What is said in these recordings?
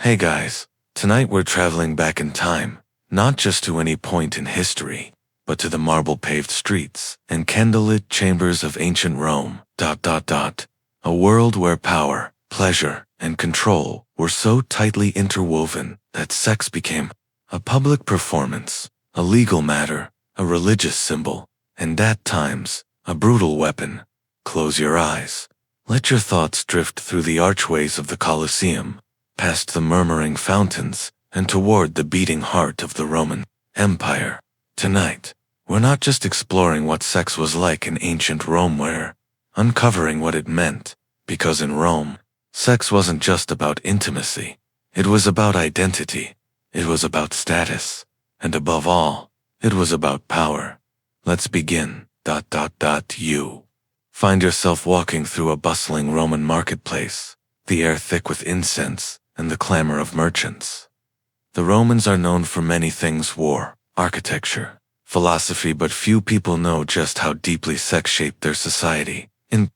Hey guys, tonight we're traveling back in time, not just to any point in history, but to the marble-paved streets and candlelit chambers of ancient Rome. A world where power, pleasure, and control were so tightly interwoven that sex became a public performance, a legal matter, a religious symbol, and at times, a brutal weapon. Close your eyes. Let your thoughts drift through the archways of the Colosseum, past the murmuring fountains, and toward the beating heart of the Roman Empire. Tonight, we're not just exploring what sex was like in ancient Rome, we're uncovering what it meant, because in Rome, sex wasn't just about intimacy. It was about identity. It was about status. And above all, it was about power. Let's begin. You find yourself walking through a bustling Roman marketplace, the air thick with incense and the clamor of merchants. The Romans are known for many things: war, architecture, philosophy, but few people know just how deeply sex shaped their society. In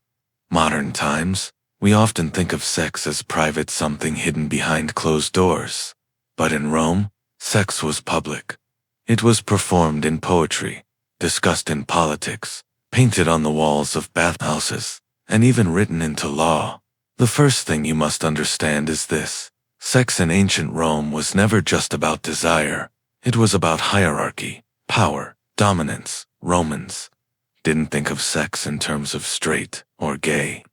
modern times, we often think of sex as private, something hidden behind closed doors. But in Rome, sex was public. It was performed in poetry, discussed in politics, painted on the walls of bathhouses, and even written into law. The first thing you must understand is this: sex in ancient Rome was never just about desire. It was about hierarchy, power, dominance. Romans didn't think of sex in terms of straight or gay.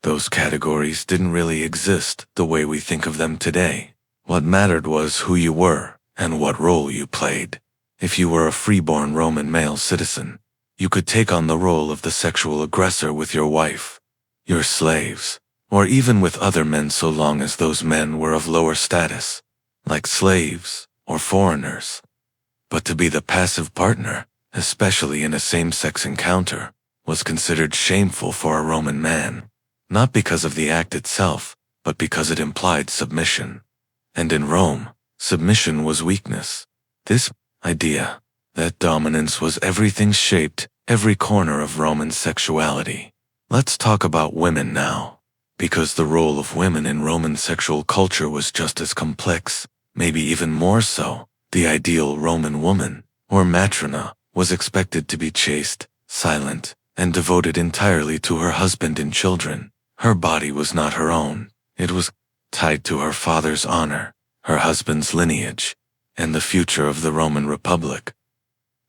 Those categories didn't really exist the way we think of them today. What mattered was who you were and what role you played. If you were a freeborn Roman male citizen, you could take on the role of the sexual aggressor with your wife, your slaves, or even with other men, so long as those men were of lower status, like slaves or foreigners. But to be the passive partner, especially in a same-sex encounter, was considered shameful for a Roman man, not because of the act itself, but because it implied submission. And in Rome, submission was weakness. This idea that dominance was everything shaped every corner of Roman sexuality. Let's talk about women now, because the role of women in Roman sexual culture was just as complex, maybe even more so. The ideal Roman woman, or matrona, was expected to be chaste, silent, and devoted entirely to her husband and children. Her body was not her own. It was tied to her father's honor, her husband's lineage, and the future of the Roman Republic.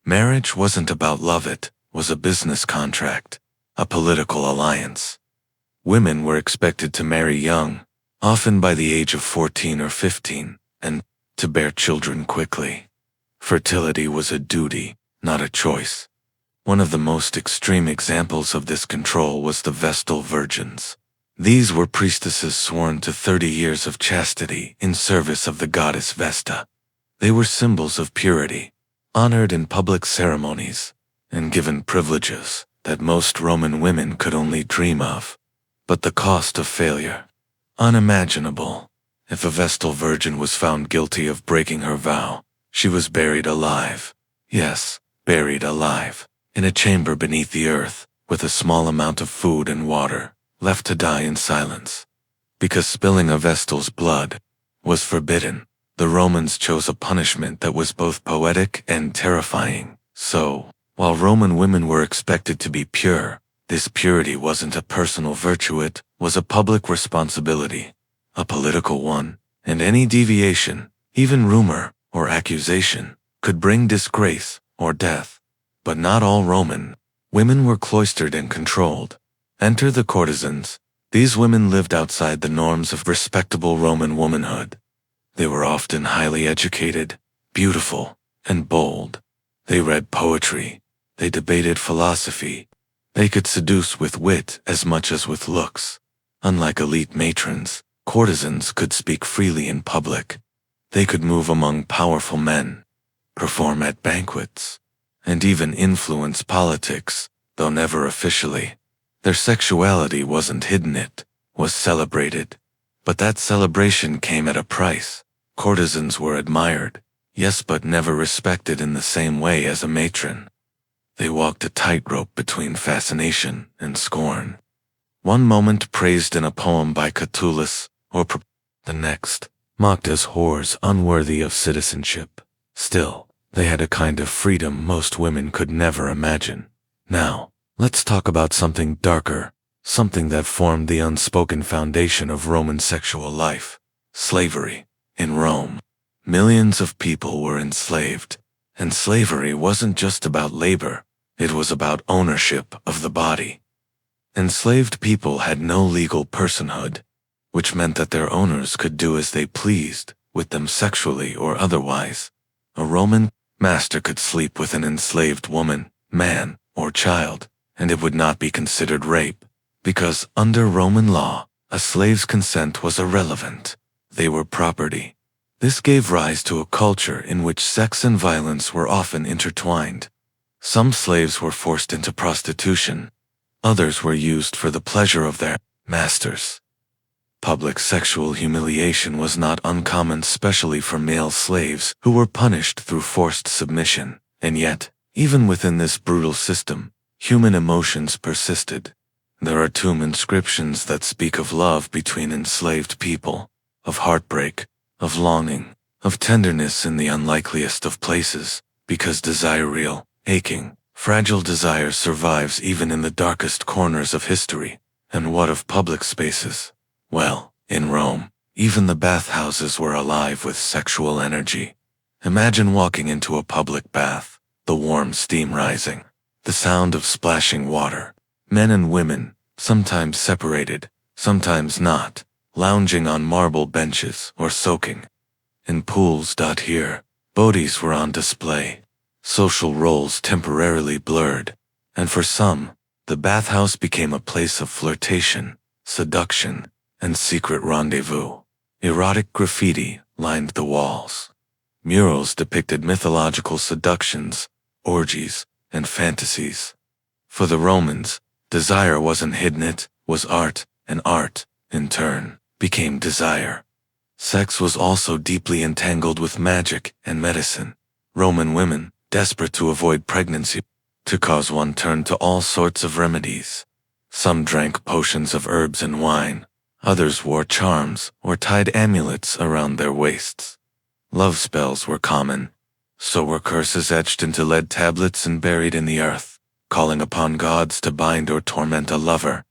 Marriage wasn't about love, it was a business contract, a political alliance. Women were expected to marry young, often by the age of 14 or 15, and to bear children quickly. Fertility was a duty, not a choice. One of the most extreme examples of this control was the Vestal Virgins. These were priestesses sworn to 30 years of chastity in service of the goddess Vesta. They were symbols of purity, honored in public ceremonies, and given privileges that most Roman women could only dream of. But the cost of failure, unimaginable. If a Vestal Virgin was found guilty of breaking her vow, she was buried alive. Yes, buried alive, in a chamber beneath the earth, with a small amount of food and water, left to die in silence. Because spilling a Vestal's blood was forbidden, the Romans chose a punishment that was both poetic and terrifying. So, while Roman women were expected to be pure, this purity wasn't a personal virtue, it was a public responsibility, a political one, and any deviation, even rumor or accusation, could bring disgrace or death. But not all Roman women were cloistered and controlled. Enter the courtesans. These women lived outside the norms of respectable Roman womanhood. They were often highly educated, beautiful, and bold. They read poetry. They debated philosophy. They could seduce with wit as much as with looks. Unlike elite matrons, courtesans could speak freely in public. They could move among powerful men, perform at banquets, and even influence politics, though never officially. Their sexuality wasn't hidden, it was celebrated. But that celebration came at a price. Courtesans were admired, yes, but never respected in the same way as a matron. They walked a tightrope between fascination and scorn. One moment praised in a poem by Catullus, or the next, mocked as whores unworthy of citizenship. Still, they had a kind of freedom most women could never imagine. Now, let's talk about something darker, something that formed the unspoken foundation of Roman sexual life: slavery. In Rome, millions of people were enslaved, and slavery wasn't just about labor, it was about ownership of the body. Enslaved people had no legal personhood, which meant that their owners could do as they pleased with them sexually or otherwise. A Roman master could sleep with an enslaved woman, man, or child, and it would not be considered rape, because under Roman law, a slave's consent was irrelevant. They were property. This gave rise to a culture in which sex and violence were often intertwined. Some slaves were forced into prostitution. Others were used for the pleasure of their masters. Public sexual humiliation was not uncommon, especially for male slaves who were punished through forced submission. And yet, even within this brutal system, human emotions persisted. There are tomb inscriptions that speak of love between enslaved people, of heartbreak, of longing, of tenderness in the unlikeliest of places, because desire, real, aching, fragile desire, survives even in the darkest corners of history. And what of public spaces? Well, in Rome, even the bathhouses were alive with sexual energy. Imagine walking into a public bath, the warm steam rising, the sound of splashing water, men and women, sometimes separated, sometimes not, lounging on marble benches or soaking in pools. Here, bodies were on display, social roles temporarily blurred, and for some, the bathhouse became a place of flirtation, seduction, and secret rendezvous. Erotic graffiti lined the walls. Murals depicted mythological seductions, orgies, and fantasies. For the Romans, desire wasn't hidden, it was art, and art, in turn, became desire. Sex was also deeply entangled with magic and medicine. Roman women, desperate to avoid pregnancy, to cause one, turned to all sorts of remedies. Some drank potions of herbs and wine. Others wore charms or tied amulets around their waists. Love spells were common. So were curses etched into lead tablets and buried in the earth, calling upon gods to bind or torment a lover.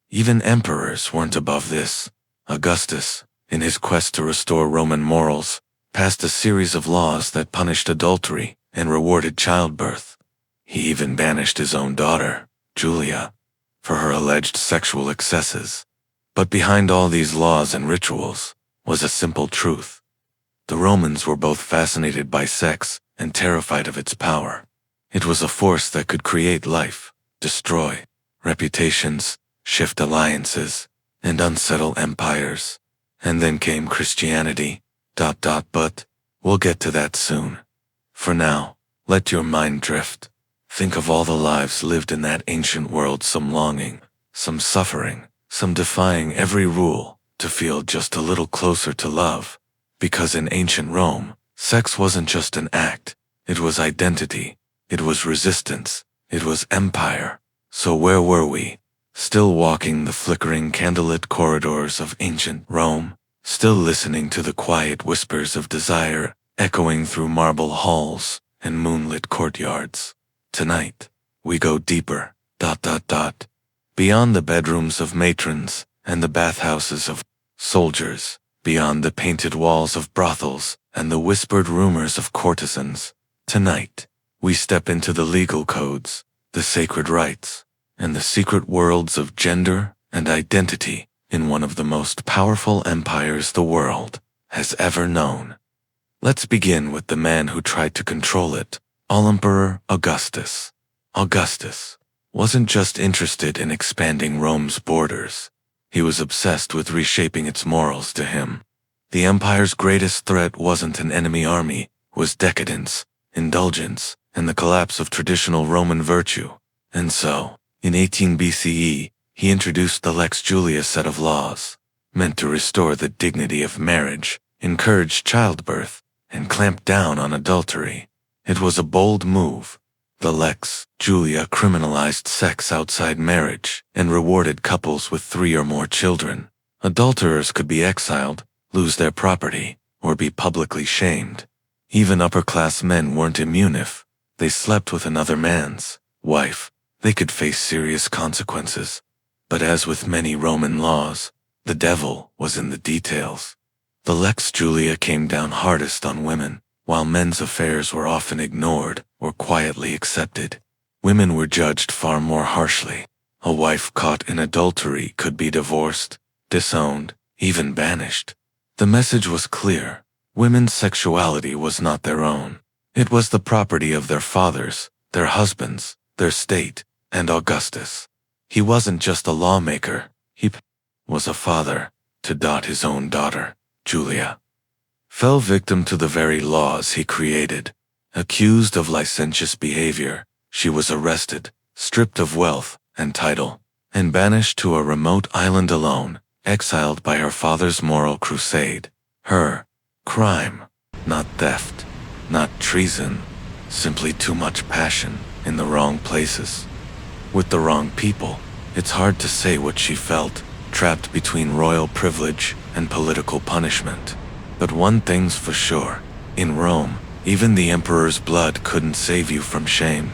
Even emperors weren't above this. Augustus, in his quest to restore Roman morals, passed a series of laws that punished adultery and rewarded childbirth. He even banished his own daughter, Julia, for her alleged sexual excesses. But behind all these laws and rituals was a simple truth. The Romans were both fascinated by sex and terrified of its power. It was a force that could create life, destroy reputations, shift alliances, and unsettle empires. And then came Christianity, but we'll get to that soon. For now, let your mind drift. Think of all the lives lived in that ancient world, some longing, some suffering, some defying every rule to feel just a little closer to love. Because in ancient Rome, sex wasn't just an act, it was identity, it was resistance, it was empire. So where were we? Still walking the flickering candlelit corridors of ancient Rome, still listening to the quiet whispers of desire echoing through marble halls and moonlit courtyards. Tonight, we go deeper, beyond the bedrooms of matrons and the bathhouses of soldiers, beyond the painted walls of brothels and the whispered rumors of courtesans. Tonight, we step into the legal codes, the sacred rites, and the secret worlds of gender and identity in one of the most powerful empires the world has ever known. Let's begin with the man who tried to control it, Emperor Augustus. Augustus wasn't just interested in expanding Rome's borders. He was obsessed with reshaping its morals. To him, the empire's greatest threat wasn't an enemy army, was decadence, indulgence, and the collapse of traditional Roman virtue. And so, in 18 BCE, he introduced the Lex Julia set of laws, meant to restore the dignity of marriage, encourage childbirth, and clamp down on adultery. It was a bold move. The Lex Julia criminalized sex outside marriage and rewarded couples with 3 or more children. Adulterers could be exiled, lose their property, or be publicly shamed. Even upper-class men weren't immune if they slept with another man's wife. They could face serious consequences. But as with many Roman laws, the devil was in the details. The Lex Julia came down hardest on women, while men's affairs were often ignored or quietly accepted. Women were judged far more harshly. A wife caught in adultery could be divorced, disowned, even banished. The message was clear. Women's sexuality was not their own. It was the property of their fathers, their husbands, their state, and Augustus. He wasn't just a lawmaker, he was a father, to his own daughter, Julia. Fell victim to the very laws he created. Accused of licentious behavior, she was arrested, stripped of wealth and title, and banished to a remote island alone, exiled by her father's moral crusade. Her crime, not theft, not treason, simply too much passion in the wrong places. With the wrong people, it's hard to say what she felt, trapped between royal privilege and political punishment. But one thing's for sure, in Rome, even the emperor's blood couldn't save you from shame.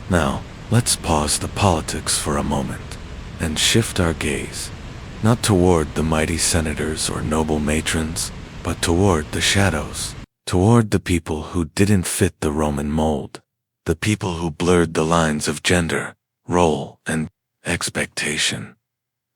Now, let's pause the politics for a moment and shift our gaze, not toward the mighty senators or noble matrons, but toward the shadows, toward the people who didn't fit the Roman mold, the people who blurred the lines of gender, role, and expectation.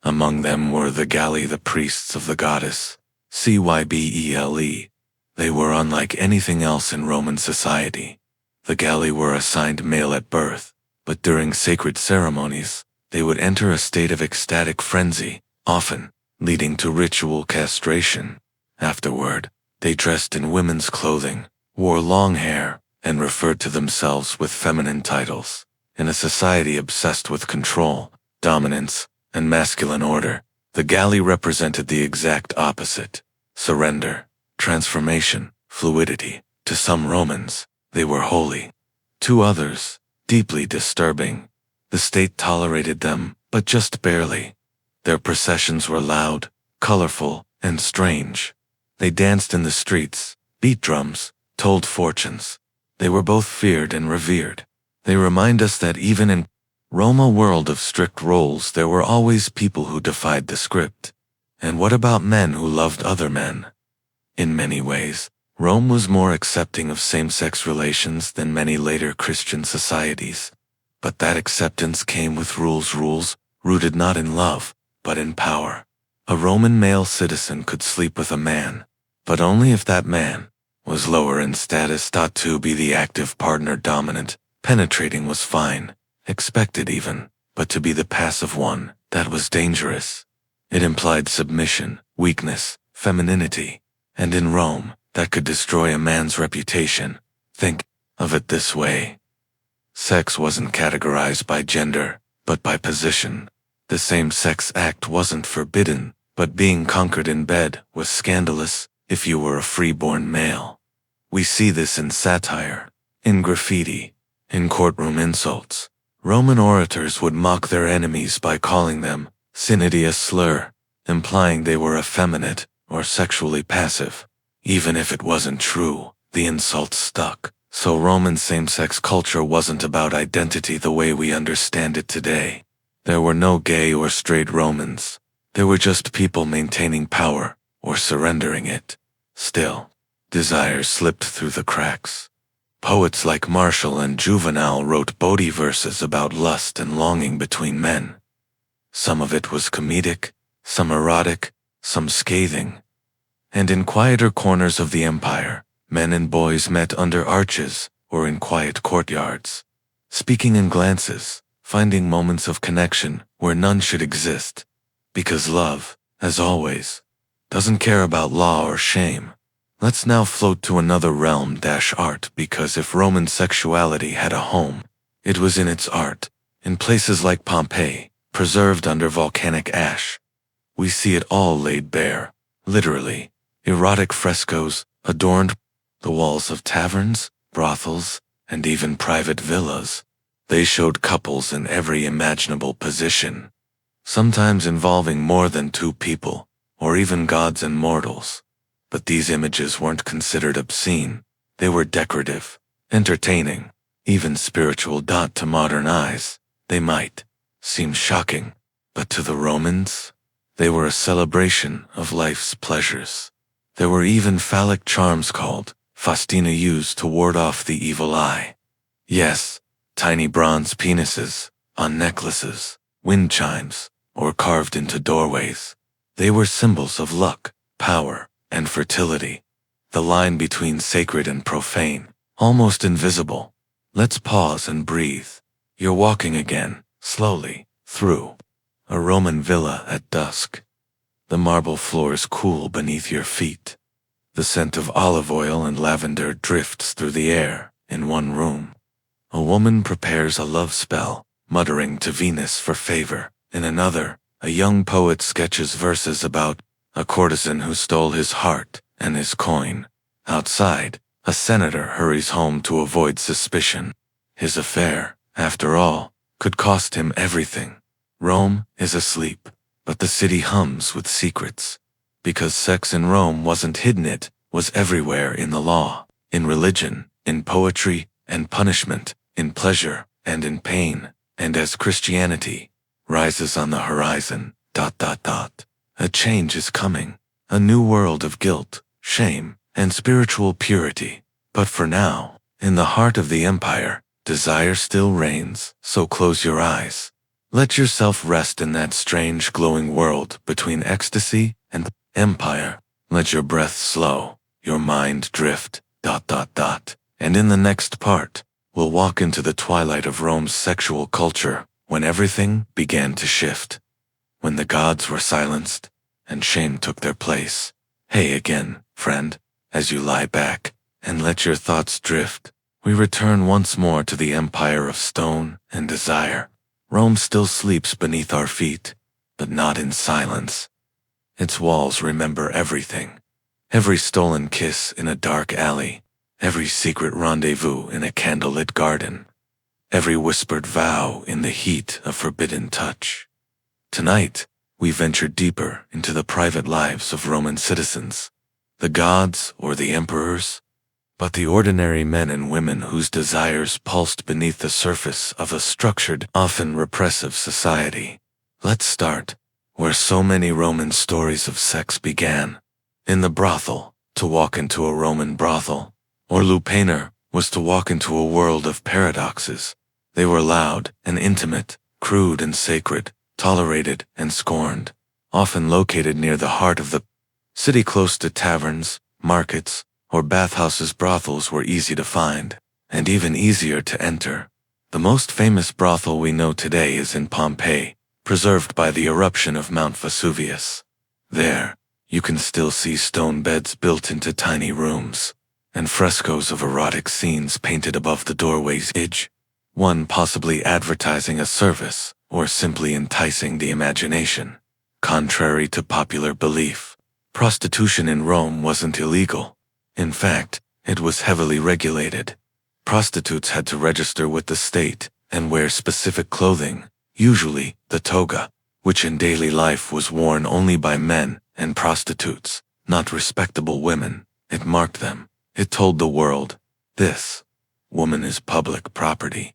Among them were the Galli, the priests of the goddess, Cybele. They were unlike anything else in Roman society. The Galli were assigned male at birth, but during sacred ceremonies, they would enter a state of ecstatic frenzy, often leading to ritual castration. Afterward, they dressed in women's clothing, wore long hair, and referred to themselves with feminine titles. In a society obsessed with control, dominance, and masculine order, the Galli represented the exact opposite: surrender, transformation, fluidity. To some Romans, they were holy. To others, deeply disturbing. The state tolerated them, but just barely. Their processions were loud, colorful, and strange. They danced in the streets, beat drums, told fortunes. They were both feared and revered. They remind us that even in Rome, a world of strict roles, there were always people who defied the script. And what about men who loved other men? In many ways, Rome was more accepting of same-sex relations than many later Christian societies. But that acceptance came with rules rooted not in love, but in power. A Roman male citizen could sleep with a man, but only if that man was lower in status. To be the active partner, dominant, penetrating was fine, expected even, but to be the passive one, that was dangerous. It implied submission, weakness, femininity, and in Rome, that could destroy a man's reputation. Think of it this way. Sex wasn't categorized by gender, but by position. The same-sex act wasn't forbidden, but being conquered in bed was scandalous if you were a free-born male. We see this in satire, in graffiti, in courtroom insults. Roman orators would mock their enemies by calling them sinidi, a slur, implying they were effeminate or sexually passive. Even if it wasn't true, the insult stuck. So Roman same-sex culture wasn't about identity the way we understand it today. There were no gay or straight Romans. There were just people maintaining power or surrendering it. Still, desire slipped through the cracks. Poets like Martial and Juvenal wrote Bodhi verses about lust and longing between men. Some of it was comedic, some erotic, some scathing. And in quieter corners of the empire, men and boys met under arches or in quiet courtyards, speaking in glances, finding moments of connection where none should exist. Because love, as always, doesn't care about law or shame. Let's now float to another realm, art, because if Roman sexuality had a home, it was in its art, in places like Pompeii, preserved under volcanic ash. We see it all laid bare, literally. Erotic frescoes adorned the walls of taverns, brothels, and even private villas. They showed couples in every imaginable position, sometimes involving more than two people, or even gods and mortals. But these images weren't considered obscene. They were decorative, entertaining, even spiritual. To modern eyes, they might seem shocking, but to the Romans, they were a celebration of life's pleasures. There were even phallic charms called Faustina, used to ward off the evil eye. Yes, tiny bronze penises on necklaces, wind chimes, or carved into doorways. They were symbols of luck, power, and fertility. The line between sacred and profane, almost invisible. Let's pause and breathe. You're walking again, slowly, through a Roman villa at dusk. The marble floors cool beneath your feet. The scent of olive oil and lavender drifts through the air. In one room, a woman prepares a love spell, muttering to Venus for favor. In another, a young poet sketches verses about a courtesan who stole his heart and his coin. Outside, a senator hurries home to avoid suspicion. His affair, after all, could cost him everything. Rome is asleep, but the city hums with secrets. Because sex in Rome wasn't hidden, it was everywhere, in the law, in religion, in poetry and punishment, in pleasure and in pain. And as Christianity rises on the horizon, a change is coming. A new world of guilt, shame, and spiritual purity. But for now, in the heart of the empire, desire still reigns, so close your eyes. Let yourself rest in that strange glowing world between ecstasy and empire. Let your breath slow, your mind drift, And in the next part, we'll walk into the twilight of Rome's sexual culture, when everything began to shift. When the gods were silenced, and shame took their place. Hey again, friend, as you lie back, and let your thoughts drift, we return once more to the empire of stone and desire. Rome still sleeps beneath our feet, but not in silence. Its walls remember everything. Every stolen kiss in a dark alley, every secret rendezvous in a candlelit garden, every whispered vow in the heat of forbidden touch. Tonight, we venture deeper into the private lives of Roman citizens, the gods or the emperors, but the ordinary men and women whose desires pulsed beneath the surface of a structured, often repressive society. Let's start where so many Roman stories of sex began. In the brothel. To walk into a Roman brothel, or lupanar, was to walk into a world of paradoxes. They were loud and intimate, crude and sacred, tolerated and scorned, often located near the heart of the city, close to taverns, markets, or bathhouses. Brothels were easy to find, and even easier to enter. The most famous brothel we know today is in Pompeii, preserved by the eruption of Mount Vesuvius. There, you can still see stone beds built into tiny rooms, and frescoes of erotic scenes painted above the doorway's edge, one possibly advertising a service or simply enticing the imagination. Contrary to popular belief, prostitution in Rome wasn't illegal. In fact, it was heavily regulated. Prostitutes had to register with the state and wear specific clothing, usually the toga, which in daily life was worn only by men and prostitutes, not respectable women. It marked them. It told the world, this woman is public property.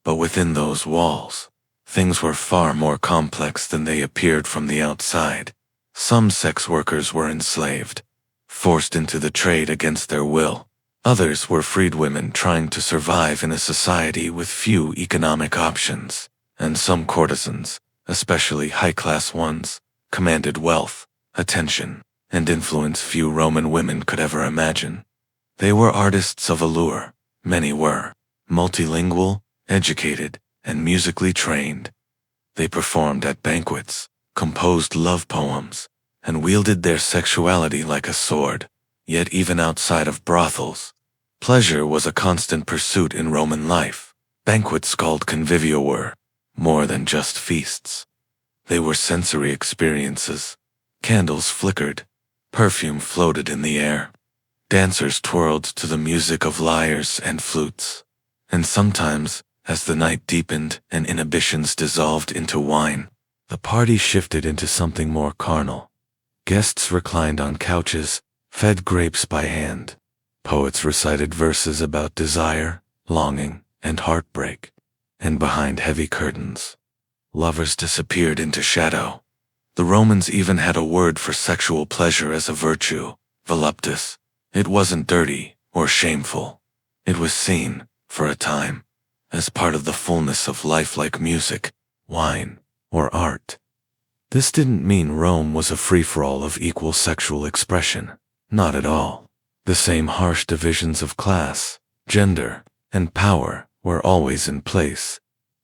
But within those walls, things were far more complex than they appeared from the outside. Some sex workers were enslaved, forced into the trade against their will. Others were freed women trying to survive in a society with few economic options. And some courtesans, especially high-class ones, commanded wealth, attention, and influence few Roman women could ever imagine. They were artists of allure. Many were multilingual, educated, and musically trained. They performed at banquets, composed love poems, and wielded their sexuality like a sword. Yet even outside of brothels, pleasure was a constant pursuit in Roman life. Banquets called convivia were more than just feasts. They were sensory experiences. Candles flickered, perfume floated in the air, dancers twirled to the music of lyres and flutes, and sometimes, as the night deepened and inhibitions dissolved into wine, the party shifted into something more carnal. Guests reclined on couches, fed grapes by hand. Poets recited verses about desire, longing, and heartbreak. And behind heavy curtains, lovers disappeared into shadow. The Romans even had a word for sexual pleasure as a virtue, voluptus. It wasn't dirty or shameful. It was seen, for a time, as part of the fullness of life, like music, wine, or art. This didn't mean Rome was a free-for-all of equal sexual expression. Not at all. The same harsh divisions of class, gender, and power were always in place.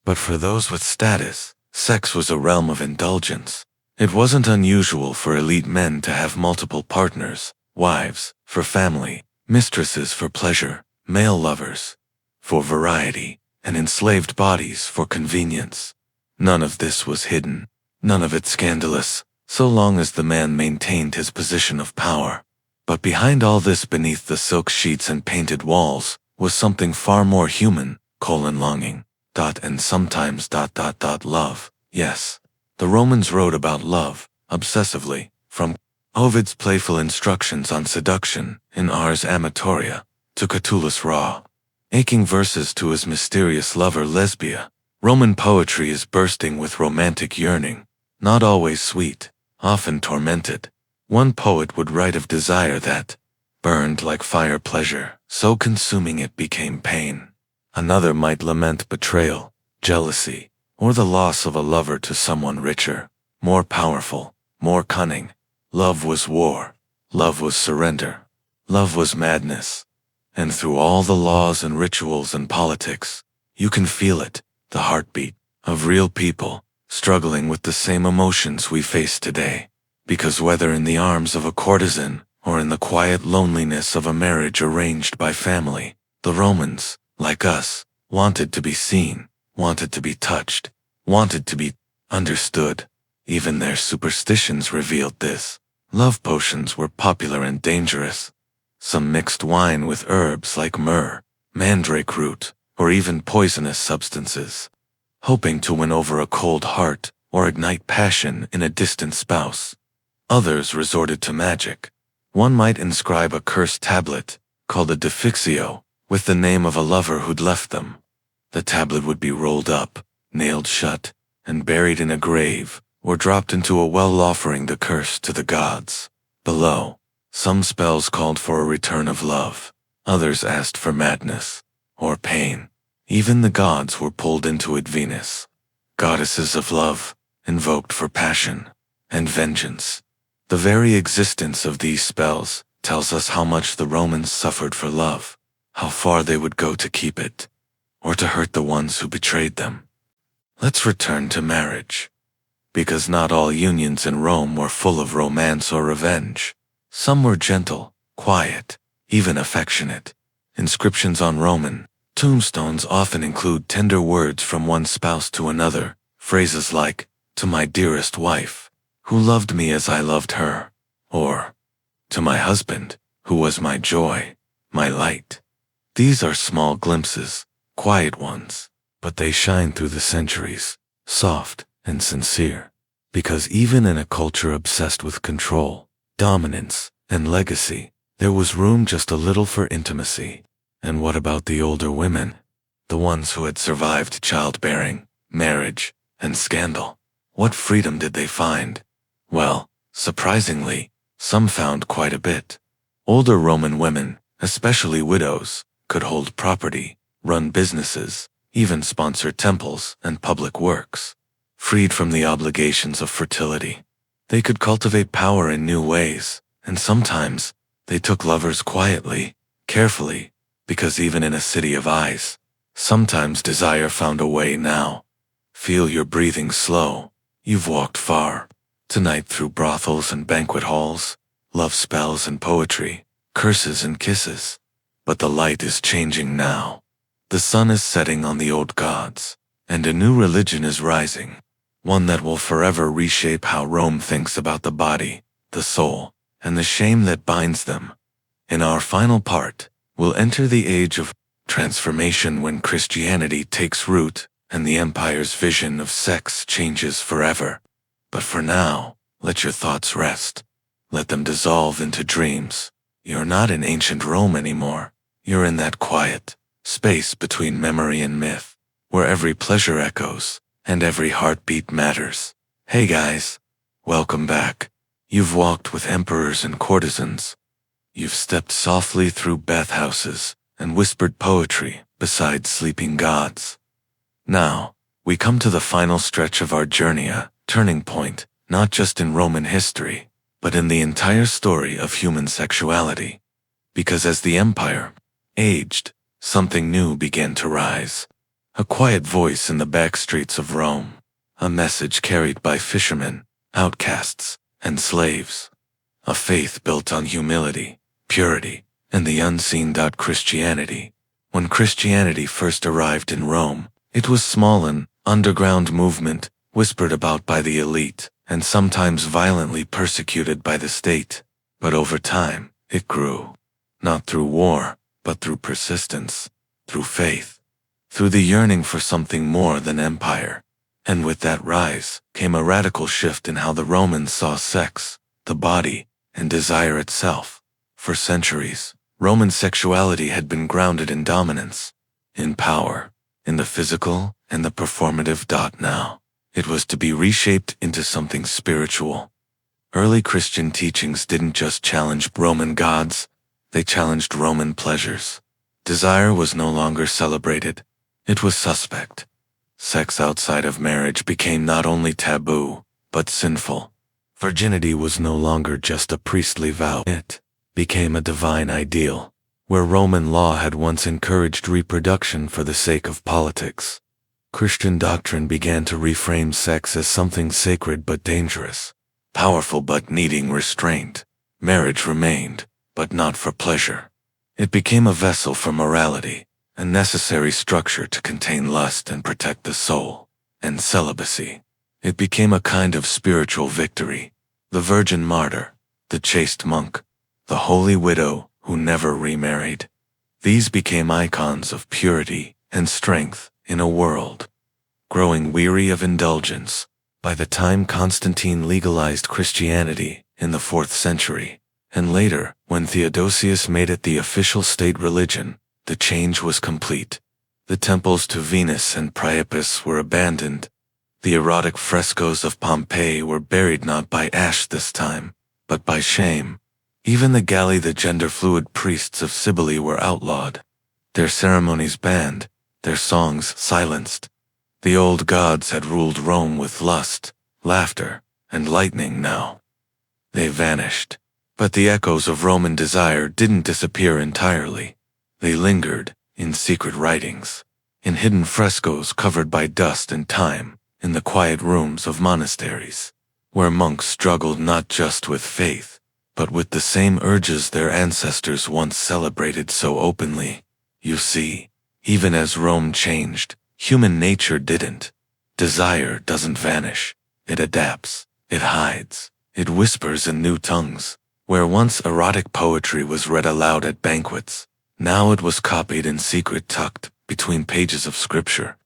But for those with status, sex was a realm of indulgence. It wasn't unusual for elite men to have multiple partners, wives for family, mistresses for pleasure, male lovers for variety, and enslaved bodies for convenience. None of this was hidden, none of it scandalous, so long as the man maintained his position of power. But behind all this, beneath the silk sheets and painted walls, was something far more human, longing, and sometimes love. Yes, the Romans wrote about love, obsessively, from Ovid's playful instructions on seduction in Ars Amatoria to Catullus' raw, aching verses to his mysterious lover Lesbia. Roman poetry is bursting with romantic yearning, not always sweet, often tormented. One poet would write of desire that burned like fire pleasure, so consuming it became pain. Another might lament betrayal, jealousy, or the loss of a lover to someone richer, more powerful, more cunning. Love was war. Love was surrender. Love was madness. And through all the laws and rituals and politics, you can feel it, the heartbeat of real people struggling with the same emotions we face today. Because whether in the arms of a courtesan or in the quiet loneliness of a marriage arranged by family, the Romans, like us, wanted to be seen, wanted to be touched, wanted to be understood. Even their superstitions revealed this. Love potions were popular and dangerous. Some mixed wine with herbs like myrrh, mandrake root, or even poisonous substances, hoping to win over a cold heart or ignite passion in a distant spouse. Others resorted to magic. One might inscribe a cursed tablet, called a defixio, with the name of a lover who'd left them. The tablet would be rolled up, nailed shut, and buried in a grave, or dropped into a well offering the curse to the gods. Below, some spells called for a return of love, others asked for madness, or pain. Even the gods were pulled into it. Venus, goddesses of love, invoked for passion and vengeance. The very existence of these spells tells us how much the Romans suffered for love, how far they would go to keep it, or to hurt the ones who betrayed them. Let's return to marriage. Because not all unions in Rome were full of romance or revenge. Some were gentle, quiet, even affectionate. Inscriptions on Roman tombstones often include tender words from one spouse to another, phrases like, "To my dearest wife, who loved me as I loved her," or, "To my husband, who was my joy, my light." These are small glimpses, quiet ones, but they shine through the centuries, soft and sincere. Because even in a culture obsessed with control, dominance, and legacy, there was room just a little for intimacy. And what about the older women? The ones who had survived childbearing, marriage, and scandal? What freedom did they find? Well, surprisingly, some found quite a bit. Older Roman women, especially widows, could hold property, run businesses, even sponsor temples and public works. Freed from the obligations of fertility, they could cultivate power in new ways, and sometimes they took lovers quietly, carefully, because even in a city of eyes, sometimes desire found a way. Now, feel your breathing slow. You've walked far. Tonight through brothels and banquet halls, love spells and poetry, curses and kisses. But the light is changing now. The sun is setting on the old gods, and a new religion is rising. One that will forever reshape how Rome thinks about the body, the soul, and the shame that binds them. In our final part, we'll enter the age of transformation, when Christianity takes root and the empire's vision of sex changes forever. But for now, let your thoughts rest. Let them dissolve into dreams, You're not in ancient Rome anymore. You're in that quiet space between memory and myth, where every pleasure echoes and every heartbeat matters. Hey guys, welcome back. You've walked with emperors and courtesans. You've stepped softly through bathhouses and whispered poetry beside sleeping gods. Now, we come to the final stretch of our journey, a turning point, not just in Roman history, but in the entire story of human sexuality. Because as the empire aged, something new began to rise. A quiet voice in the back streets of Rome. A message carried by fishermen, outcasts, and slaves. A faith built on humility, purity, and the unseen. Christianity. When Christianity first arrived in Rome, it was small, an underground movement, whispered about by the elite, and sometimes violently persecuted by the state. But over time, it grew. Not through war, but through persistence, through faith, through the yearning for something more than empire. And with that rise came a radical shift in how the Romans saw sex, the body, and desire itself. For centuries, Roman sexuality had been grounded in dominance, in power, in the physical and the performative. Now, it was to be reshaped into something spiritual. Early Christian teachings didn't just challenge Roman gods, they challenged Roman pleasures. Desire was no longer celebrated, it was suspect. Sex outside of marriage became not only taboo, but sinful. Virginity was no longer just a priestly vow, it became a divine ideal. Where Roman law had once encouraged reproduction for the sake of politics, Christian doctrine began to reframe sex as something sacred but dangerous, powerful but needing restraint. Marriage remained, but not for pleasure. It became a vessel for morality, a necessary structure to contain lust and protect the soul. And celibacy. It became a kind of spiritual victory. The virgin martyr, the chaste monk, the holy widow who never remarried. These became icons of purity and strength in a world growing weary of indulgence. By the time Constantine legalized Christianity in the 4th century, and later, when Theodosius made it the official state religion, the change was complete. The temples to Venus and Priapus were abandoned. The erotic frescoes of Pompeii were buried not by ash this time, but by shame. Even the gender-fluid priests of Cybele were outlawed, their ceremonies banned, their songs silenced. The old gods had ruled Rome with lust, laughter, and lightning. Now they vanished. But the echoes of Roman desire didn't disappear entirely. They lingered in secret writings, in hidden frescoes covered by dust and time, in the quiet rooms of monasteries, where monks struggled not just with faith, but with the same urges their ancestors once celebrated so openly. You see, even as Rome changed, human nature didn't. Desire doesn't vanish. It adapts, it hides, it whispers in new tongues. Where once erotic poetry was read aloud at banquets, now it was copied in secret tucked between pages of scripture.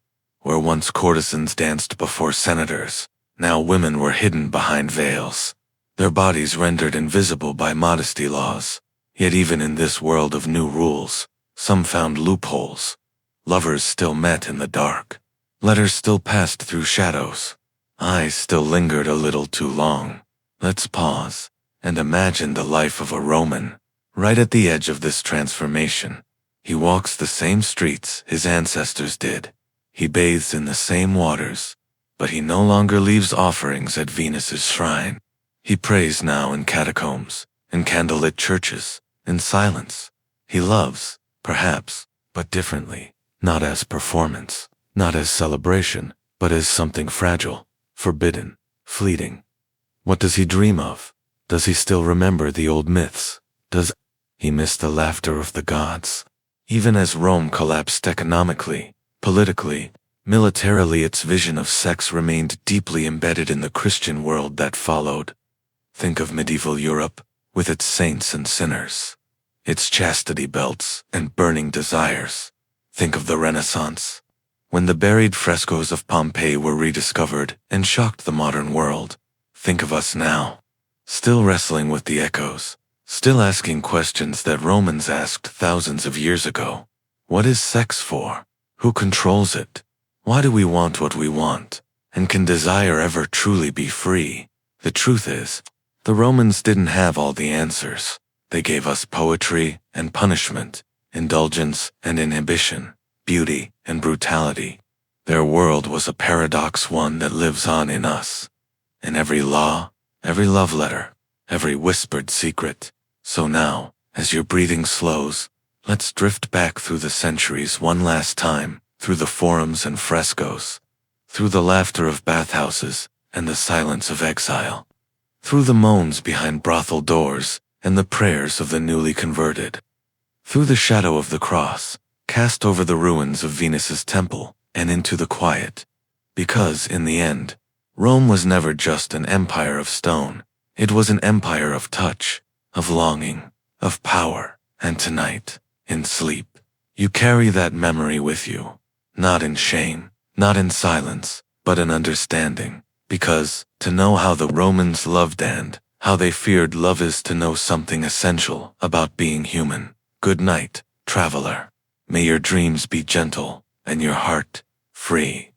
Where once courtesans danced before senators, now women were hidden behind veils, their bodies rendered invisible by modesty laws. Yet even in this world of new rules, some found loopholes. Lovers still met in the dark. Letters still passed through shadows. Eyes still lingered a little too long. Let's pause and imagine the life of a Roman. Right at the edge of this transformation, he walks the same streets his ancestors did. He bathes in the same waters, but he no longer leaves offerings at Venus's shrine. He prays now in catacombs, in candlelit churches, in silence. He loves, perhaps, but differently, not as performance, not as celebration, but as something fragile, forbidden, fleeting. What does he dream of? Does he still remember the old myths? Does he miss the laughter of the gods? Even as Rome collapsed economically, politically, militarily, its vision of sex remained deeply embedded in the Christian world that followed. Think of medieval Europe, with its saints and sinners, its chastity belts and burning desires. Think of the Renaissance, when the buried frescoes of Pompeii were rediscovered and shocked the modern world. Think of us now, still wrestling with the echoes, Still asking questions that Romans asked thousands of years ago. What is sex for? Who controls it? Why do we want what we want? And can desire ever truly be free? The truth is, the Romans didn't have all the answers. They gave us poetry and punishment, indulgence and inhibition, beauty and brutality. Their world was a paradox, one that lives on in us. In every law, every love letter, every whispered secret. So now, as your breathing slows, let's drift back through the centuries one last time, through the forums and frescoes, through the laughter of bathhouses and the silence of exile, through the moans behind brothel doors and the prayers of the newly converted, through the shadow of the cross, cast over the ruins of Venus's temple and into the quiet. Because, in the end, Rome was never just an empire of stone. It was an empire of touch, of longing, of power. And tonight, in sleep, you carry that memory with you. Not in shame, not in silence, but in understanding. Because, to know how the Romans loved and how they feared love is to know something essential about being human. Good night, traveler. May your dreams be gentle and your heart free.